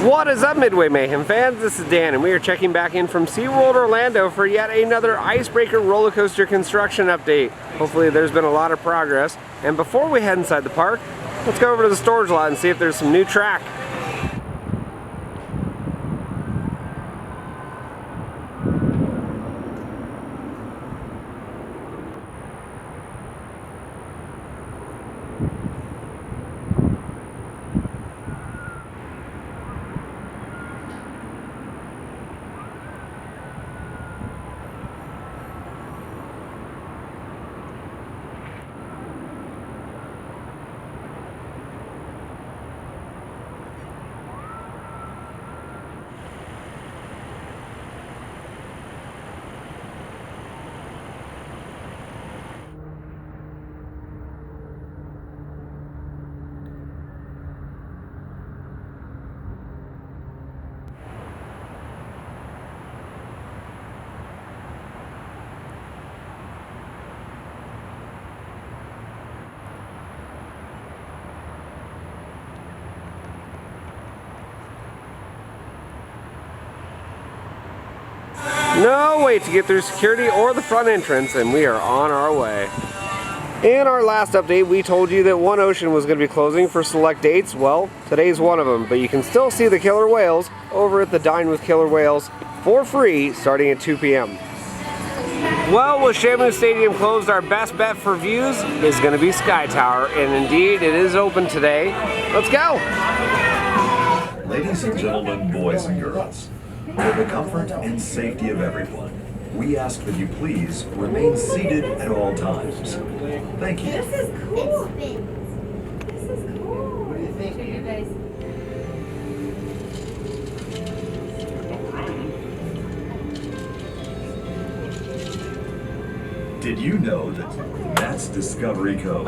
What is up, Midway Mayhem fans? This is Dan, and we are checking back in from SeaWorld Orlando for yet another icebreaker roller coaster construction update. Hopefully there's been a lot of progress. And before we head inside the park, let's go over to the storage lot and see if there's some new track. No wait to get through security or the front entrance, and we are on our way. In our last update, we told you that One Ocean was going to be closing for select dates. Well, today's one of them, but you can still see the killer whales over at the Dine with Killer Whales for free starting at 2 p.m. Well, with SeaWorld Stadium closed, our best bet for views is going to be Sky Tower, and indeed it is open today. Let's go! Ladies and gentlemen, boys and girls, for the comfort and safety of everyone, we ask that you please remain seated at all times. Thank you. This is cool. This is cool. What do you think, you guys? Did you know that that's Discovery Cove,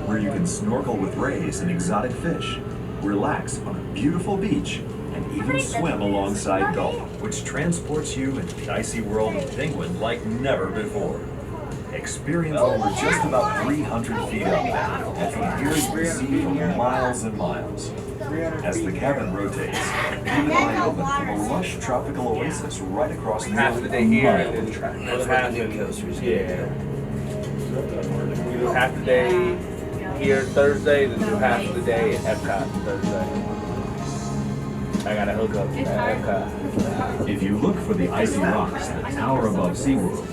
where you can snorkel with rays and exotic fish, relax on a beautiful beach, and even swim alongside Cove, which transports you into the icy world of penguin like never before. Experience over just about 300 feet up, and from here you can see for miles and miles. As the cabin rotates, keep an eye open for the lush tropical oasis right across half the day here and That's where the new coasters we do half the day here Thursday, then do half the day at Epcot Thursday. I gotta hook up at Epcot. If you look for the icy rocks that tower above SeaWorld,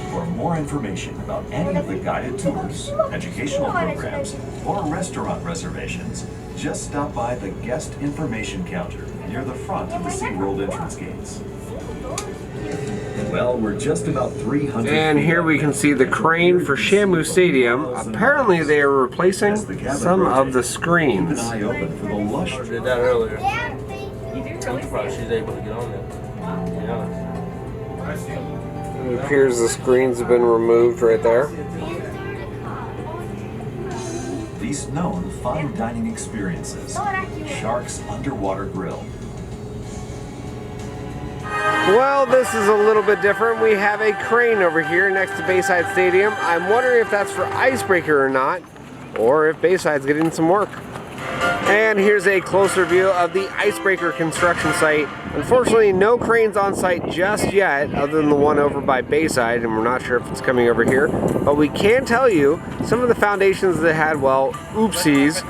for more information about any of the guided tours, educational programs, or restaurant reservations, just stop by the guest information counter near the front of the SeaWorld entrance gates. Well, we're just about 300 And here we can see the crane for SeaWorld Stadium. Apparently they are replacing some of the screens. Keep an eye open for the lush. I did that earlier. I'm surprised she's able to get on there. Yeah. It appears the screens have been removed right there. These known fine dining experiences. Shark's Underwater Grill. Well, this is a little bit different. We have a crane over here next to Bayside Stadium. I'm wondering if that's for icebreaker or not, or if Bayside's getting some work. And here's a closer view of the icebreaker construction site. Unfortunately, no cranes on site just yet, other than the one over by Bayside, and we're not sure if it's coming over here. But we can tell you, some of the foundations that had, well, oopsies,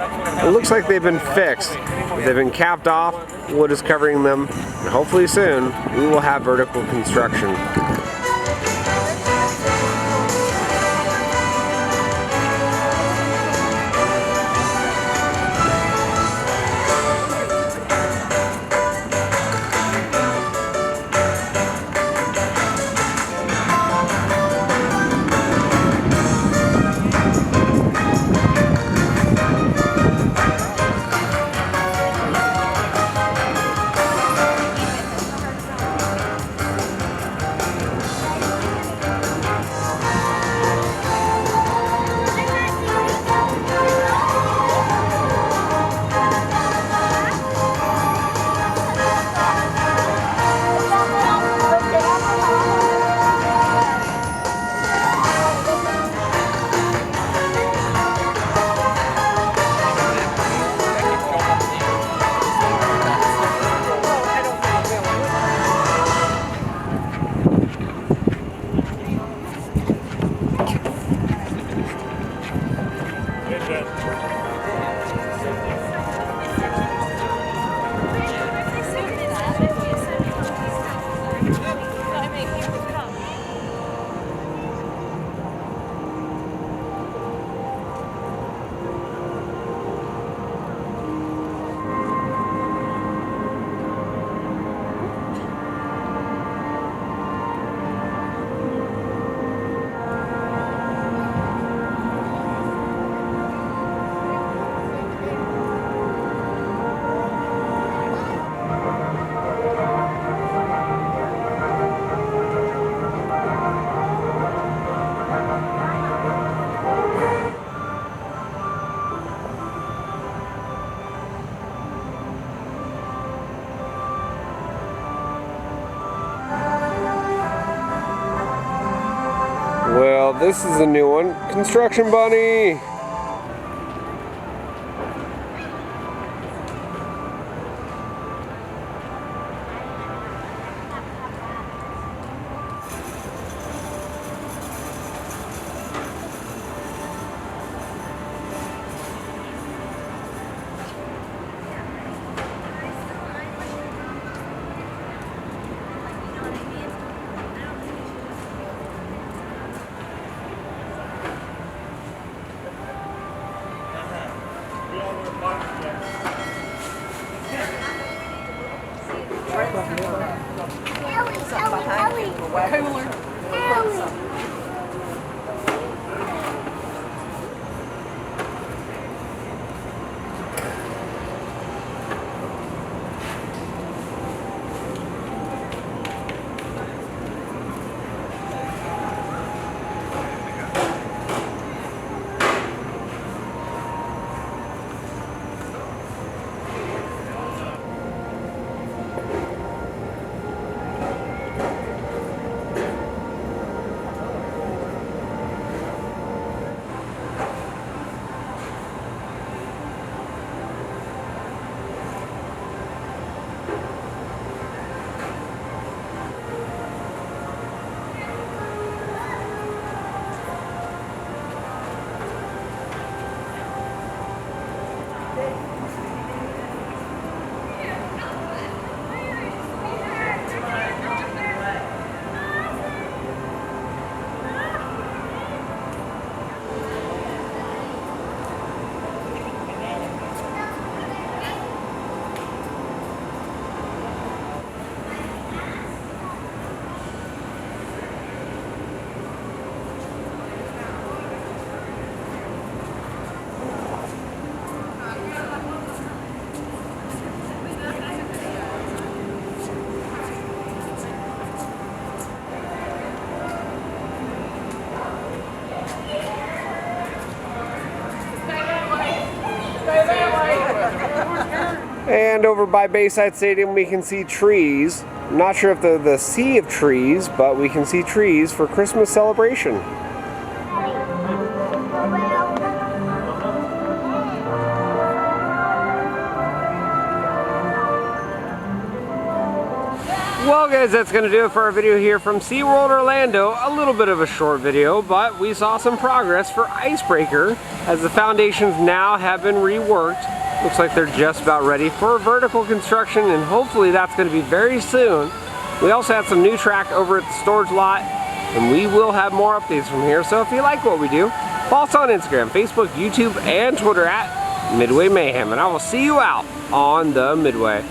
it looks like they've been fixed. They've been capped off, wood is covering them, and hopefully soon, we will have vertical construction. this is a new one. Construction Bunny. And over by Bayside Stadium we can see trees. I'm not sure if they're the sea of trees, but we can see trees for Christmas celebration. Well guys, that's going to do it for our video here from SeaWorld Orlando. A little bit of a short video, but we saw some progress for Icebreaker as the foundations now have been reworked. Looks like they're just about ready for vertical construction, and hopefully that's going to be very soon. We also have some new track over at the storage lot, and we will have more updates from here. So if you like what we do, follow us on Instagram, Facebook, YouTube, and Twitter at Midway Mayhem, and I will see you out on the Midway.